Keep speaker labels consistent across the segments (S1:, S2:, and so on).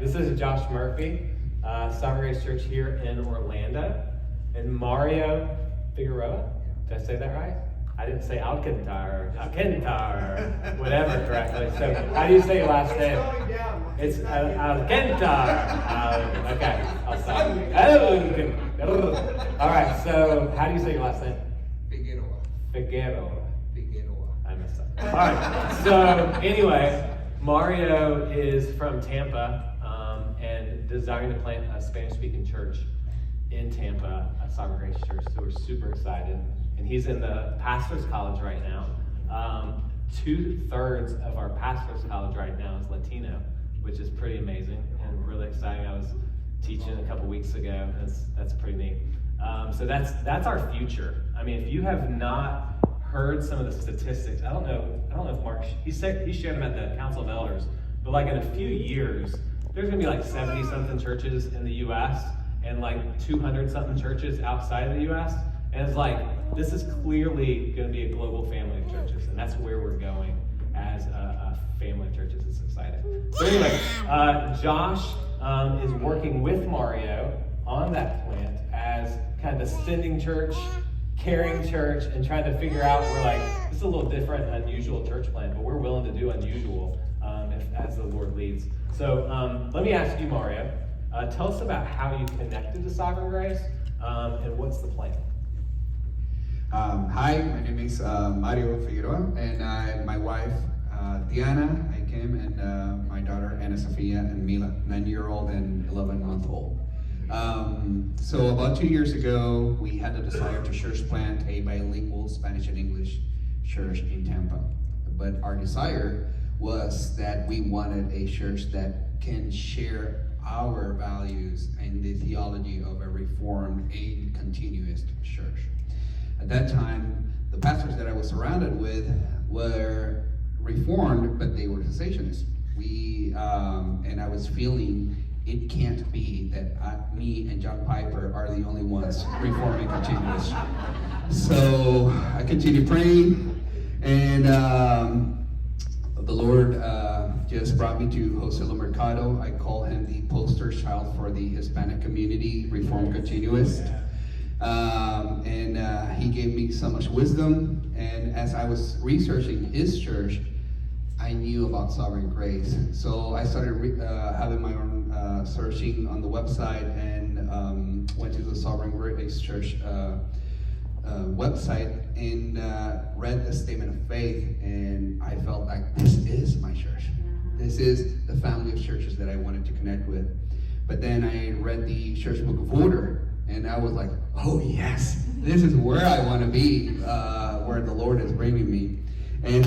S1: This is Josh Murphy, Sovereign Grace Church here in Orlando. And Mario Figueroa, did I say that right? I didn't say Alcantar, whatever correctly. So how do you say your last name? It's Alcantar. Okay, I'll stop. All right, so how do you say your last name? Figueroa. I messed up. All right, so anyway, Mario is from Tampa and desiring to plant a Spanish-speaking church in Tampa, a Sovereign Grace Church. So we're super excited. And he's in the pastor's college right now. 2/3 of our pastor's college right now is Latino, which is pretty amazing and really exciting. I was teaching a couple weeks ago. That's pretty neat. So that's our future. I mean, if you have not heard some of the statistics, I don't know if Mark, he shared them at the Council of Elders, but like in a few years, there's gonna be like 70-something churches in the U.S. and like 200-something churches outside of the U.S. And it's like, this is clearly gonna be a global family of churches, and that's where we're going as a family of churches. It's exciting. So anyway, Josh is working with Mario on that plant as kind of the sending church, caring church, and trying to figure out, we're like, this is a little different, unusual church plant, but we're willing to do unusual as the Lord leads. So let me ask you, Mario, tell us about how you connected to Sovereign Grace and what's the plan?
S2: Hi, my name is Mario Figueroa, and my wife, Diana, I came, and my daughter, Ana Sofia, and Mila, 9-year-old and 11-month-old. So about 2 years ago, we had the desire to church plant a bilingual Spanish and English church in Tampa. But our desire was that we wanted a church that can share our values and the theology of a reformed and continuous church. At that time, the pastors that I was surrounded with were reformed, but they were cessationists. And I was feeling it can't be that me and John Piper are the only ones reforming continuous. So I continued praying, and the Lord just brought me to Jose Lo Mercado. I call him the poster child for the Hispanic community, Reformed Continuous. And he gave me so much wisdom. And as I was researching his church, I knew about Sovereign Grace. So I started having my own searching on the website, and went to the Sovereign Grace Church website and read the statement of faith, and I felt like this is my church. This is the family of churches that I wanted to connect with. But then I read the Church Book of Order, and I was like, oh yes, this is where I want to be, where the Lord is bringing me. And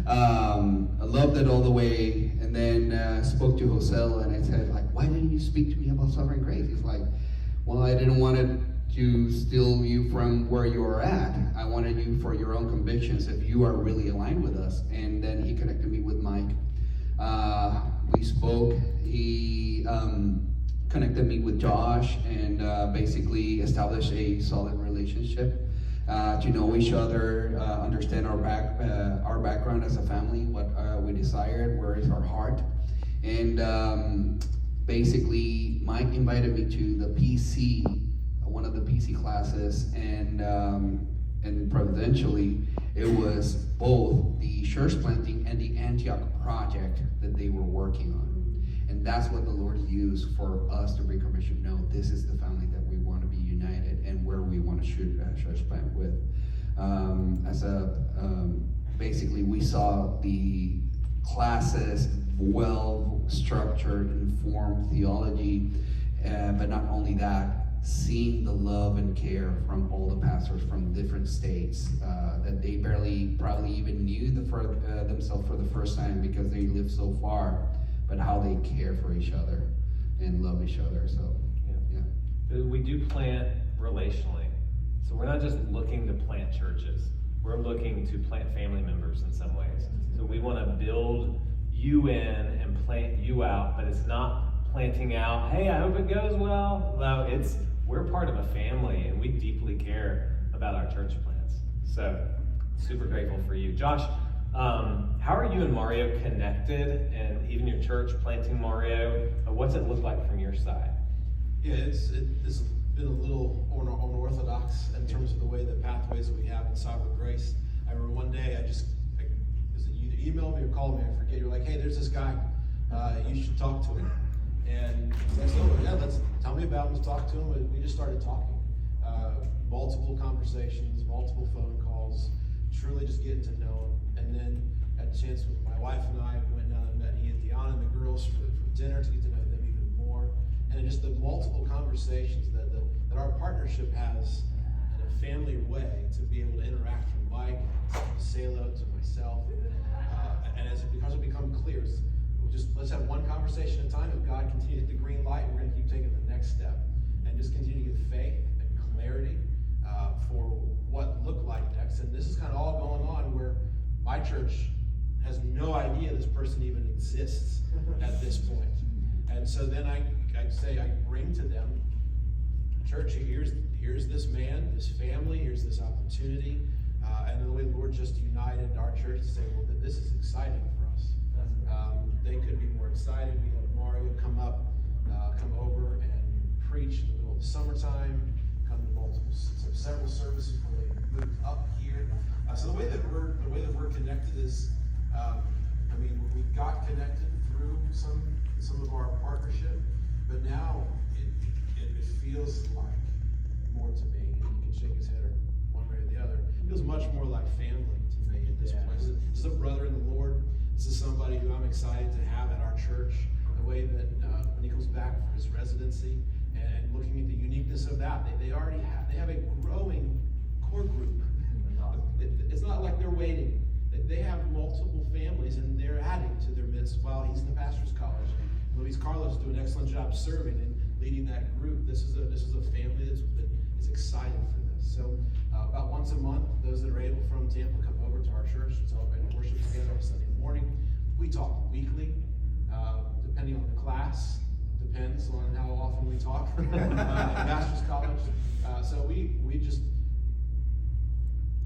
S2: I loved it all the way. And then spoke to Jose, and I said, like, why didn't you speak to me about Sovereign Grace? He's like, well, I didn't want to steal you from where you are at. I wanted you for your own convictions if you are really aligned with us. And then he connected me with Mike. We spoke. He connected me with Josh, and basically established a solid relationship to know each other, understand our background as a family, what we desired, where is our heart. And basically Mike invited me to the PC, one of the PC classes, and providentially it was both the church planting and the Antioch project that they were working on. And that's what the Lord used for us to bring commission. No, this is the family that we want to be united and where we want to shoot a church plant with. Basically, we saw the classes, well-structured, informed theology, but not only that, seeing the love and care from all the pastors from different states that they probably even knew themselves for the first time because they lived so far, but how they care for each other and love each other. So, yeah.
S1: We do plant relationally. So we're not just looking to plant churches. We're looking to plant family members in some ways. So we want to build you in and plant you out, but it's not planting out, hey, I hope it goes well. No, we're part of a family, and we deeply care about our church plants. So super grateful for you. Josh, How are you and Mario connected, and even your church planting Mario? What's it look like from your side?
S3: Yeah, it's been a little unorthodox in terms of the way the pathways that we have in Sovereign Grace. I remember one day you either emailed me or called me, I forget. You're like, hey, there's this guy, you should talk to him. And I said, oh yeah, tell me about him. Let's talk to him. We just started talking. Multiple conversations, multiple phone calls, truly just getting to know him. And then had a chance with my wife and I went down and met he and Deanna and the girls for dinner to get to know them even more. And just the multiple conversations that our partnership has in a family way to be able to interact from Mike to Salo to myself. And because it become clear, let's have one conversation at a time. If God continues the green light, we're going to keep taking the next step and just continue to get faith and clarity for what looked like next. And this is kind of all going on where my church has no idea this person even exists at this point. And so then I bring to them, church, here's this man, this family, here's this opportunity. And the way the Lord just united our church to say, well, this is exciting for us. They could be more excited. We had Mario come over and preach in the middle of the summertime, come to several services where they moved up here. So the way that we're connected is, we got connected through some of our partnership, but now it feels like more to me. And he can shake his head or one way or the other. It feels much more like family to me at this point. This is a brother in the Lord. This is somebody who I'm excited to have at our church. The way that when he comes back for his residency and looking at the uniqueness of that, they have a growing core group. It's not like they're waiting. They have multiple families and they're adding to their midst while he's in the pastor's college. Luis Carlos do an excellent job serving and leading that group. This is a family that is excited for this. So about once a month, those that are able from Tampa come over to our church to celebrate worship together on Sunday morning. We talk weekly, depending on the class. Depends on how often we talk at pastor's college. So we just,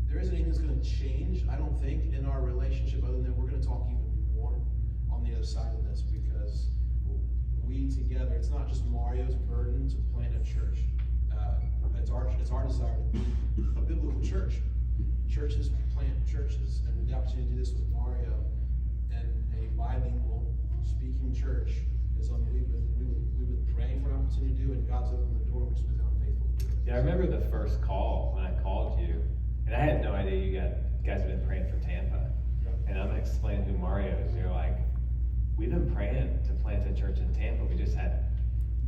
S3: there isn't anything that's going to change, I don't think, in our relationship other than we're going to talk even more on the other side of this because we together, it's not just Mario's burden to plant a church. It's our desire to be a biblical church. Churches plant churches, and the opportunity to do this with Mario and a bilingual speaking church is something we've been praying for an opportunity to do, and God's opened the door, which we've been faithful to do.
S1: Yeah, I remember the first call when I called you, and I had no idea you guys have been praying for Tampa. And I'm explaining who Mario is. You're like, we've been praying to plant a church in Tampa. We just had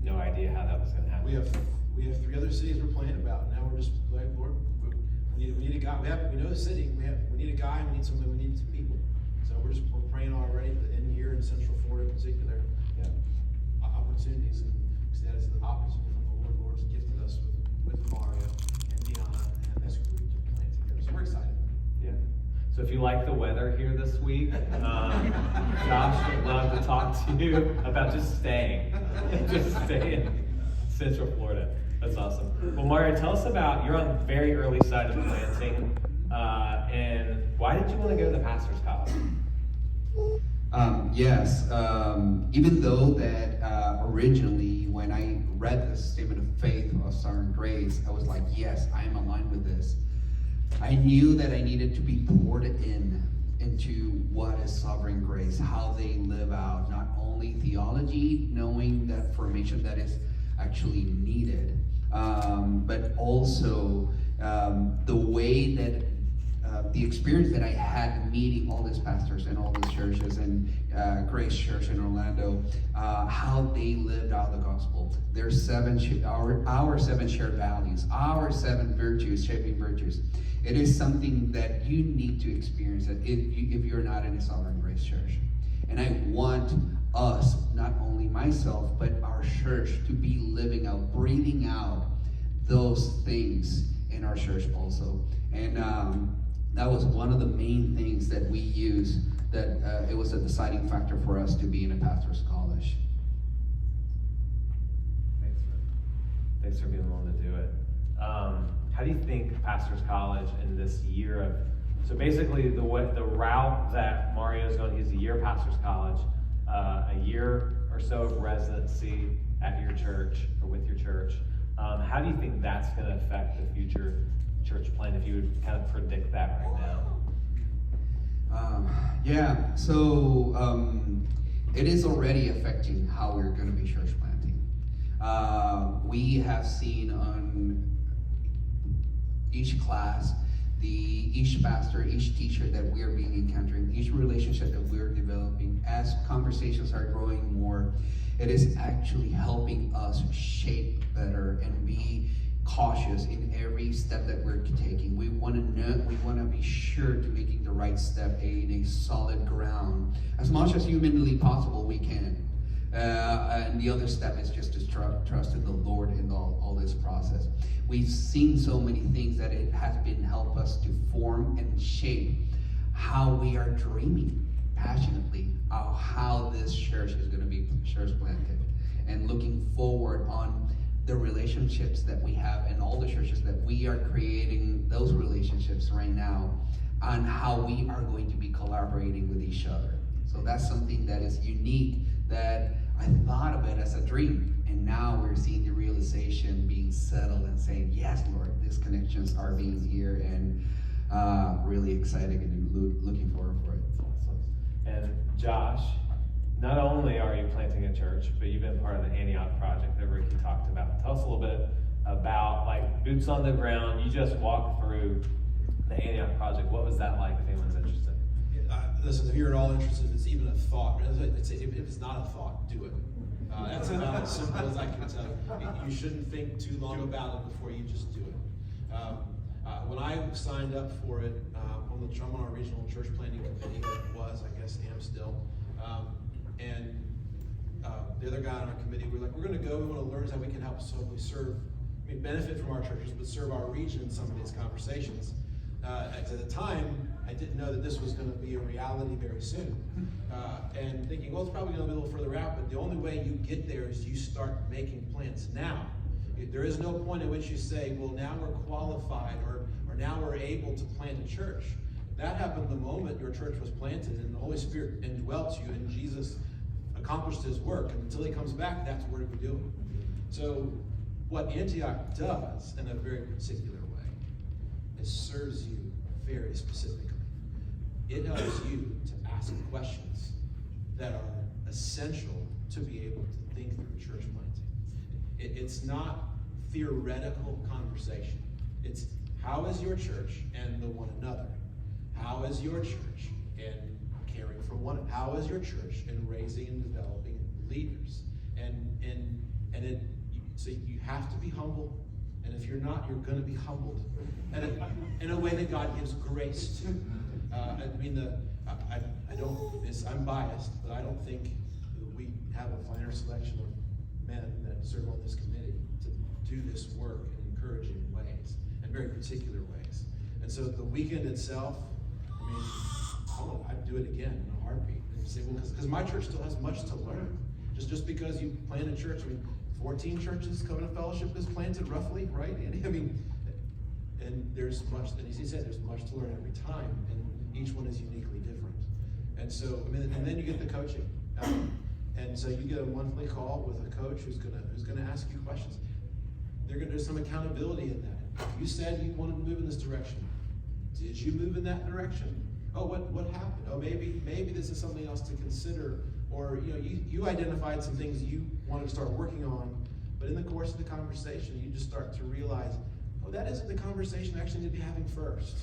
S1: no idea how that was going to happen.
S3: We have 3 other cities we're praying about. Now we're just like, Lord, we need a guy. We know the city. We need a guy. We need some people. So we're praying already in here in Central Florida in particular. Opportunities, and that is the opportunity from the Lord. The Lord's gifted us with Mario and Deanna and this group to plant together. So we're excited.
S1: Yeah. So if you like the weather here this week, Josh would love to talk to you about just staying in Central Florida. That's awesome. Well, Mario, tell us about, you're on the very early side of planting, and why did you want to go to the pastor's college?
S2: Yes, even though that originally when I read the statement of faith of Sovereign Grace, I was like, yes, I am aligned with this. I knew that I needed to be poured into what is Sovereign Grace, how they live out, not only theology, knowing that formation that is actually needed, but also the way that the experience that I had meeting all these pastors and all these churches and Grace Church in Orlando, how they lived out the gospel. There's our 7 shared values, our 7 virtues, shaping virtues. It is something that you need to experience if you're not in a Sovereign Grace Church. And I want us, not only myself, but our church to be living out, breathing out those things in our church also. And that was one of the main things that we used, that it was a deciding factor for us to be in a pastor's college.
S1: Thanks for being willing to do it. How do you think pastor's college in this year of So basically, the route that Mario's going, he's a year pastor's college, a year or so of residency at your church or with your church. How do you think that's going to affect the future church plan, if you would kind of predict that right now?
S2: It is already affecting how we're going to be church planting. We have seen on each class, each pastor, each teacher that we are being encountering, each relationship that we're developing, as conversations are growing more, it is actually helping us shape better and be cautious in every step that we're taking. We want to be sure to making the right step in a solid ground. As much as humanly possible, we can. And the other step is just to trust in the Lord in all this process. We've seen so many things that it has been help us to form and shape how we are dreaming passionately of how this church is going to be church planted, and looking forward on the relationships that we have and all the churches that we are creating those relationships right now, on how we are going to be collaborating with each other. So that's something that is unique, that I thought of it as a dream, and now we're seeing the realization being settled and saying, yes, Lord, these connections are being here, and really excited and looking forward for it.
S1: Awesome. And Josh, not only are you planting a church, but you've been part of the Antioch project that Ricky talked about. Tell us a little bit about, like, boots on the ground. You just walked through the Antioch project. What was that like, if anyone's interested?
S3: Listen, if you're at all interested, if it's even a thought, if it's not a thought, do it. That's about as simple as I can tell you. You shouldn't think too long about it before you just do it. When I signed up for it, I'm on our regional church planning committee, I guess, am still. And the other guy on our committee, we're going to go, we want to learn how we can help serve, benefit from our churches, but serve our region in some of these conversations. At the time, I didn't know that this was going to be a reality very soon. And thinking, well, it's probably going to be a little further out, but the only way you get there is you start making plans now. There is no point at which you say, well, now we're qualified, or now we're able to plant a church. That happened the moment your church was planted, and the Holy Spirit indwelt you, and Jesus accomplished his work. And until he comes back, that's what we're doing. So what Antioch does in a very particular way is serves you very specifically. It helps you to ask questions that are essential to be able to think through church planting. It's not theoretical conversation. It's how is your church and the one another? How is your church in caring for one? How is your church in raising and developing leaders? So you have to be humble, and if you're not, you're going to be humbled, and in a way that God gives grace to. I'm biased, but I don't think we have a finer selection of men that serve on this committee to do this work in encouraging ways, and very particular ways. And so the weekend itself, I'd do it again in a heartbeat. And say, well, because my church still has much to learn. Just because you plant a church, 14 churches, Covenant Fellowship is planted roughly, right? And there's much, and as he said, there's much to learn every time, and each one is uniquely different. And so, and then you get the coaching. And so you get a monthly call with a coach who's gonna ask you questions. There's some accountability in that. You said you wanted to move in this direction. Did you move in that direction? Oh, what happened? Oh, maybe this is something else to consider. Or you identified some things you wanted to start working on, but in the course of the conversation, you just start to realize, oh, that isn't the conversation I actually need to be having first.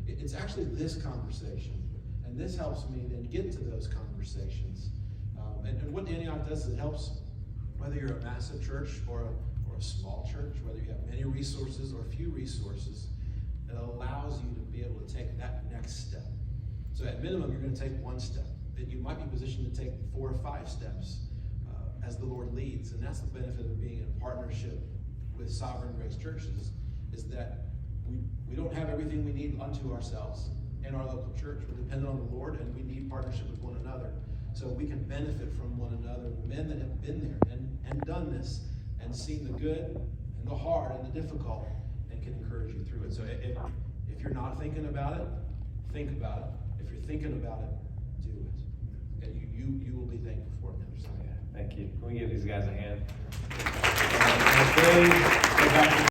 S3: It's actually this conversation, and this helps me then get to those conversations. And what Antioch does is it helps, whether you're a massive church or a small church, whether you have many resources or few resources, it allows you to be able to take that next step. So at minimum, you're going to take one step. That you might be positioned to take 4 or 5 steps as the Lord leads. And that's the benefit of being in partnership with Sovereign Grace churches, is that we don't have everything we need unto ourselves in our local church. We're dependent on the Lord, and we need partnership with one another. So we can benefit from one another, men that have been there and done this and seen the good and the hard and the difficult, and can encourage you through it. So if you're not thinking about it, think about it. If you're thinking about it, do it. And you will be thankful for it on the other side.
S1: Thank you. Can we give these guys a hand? As they go back to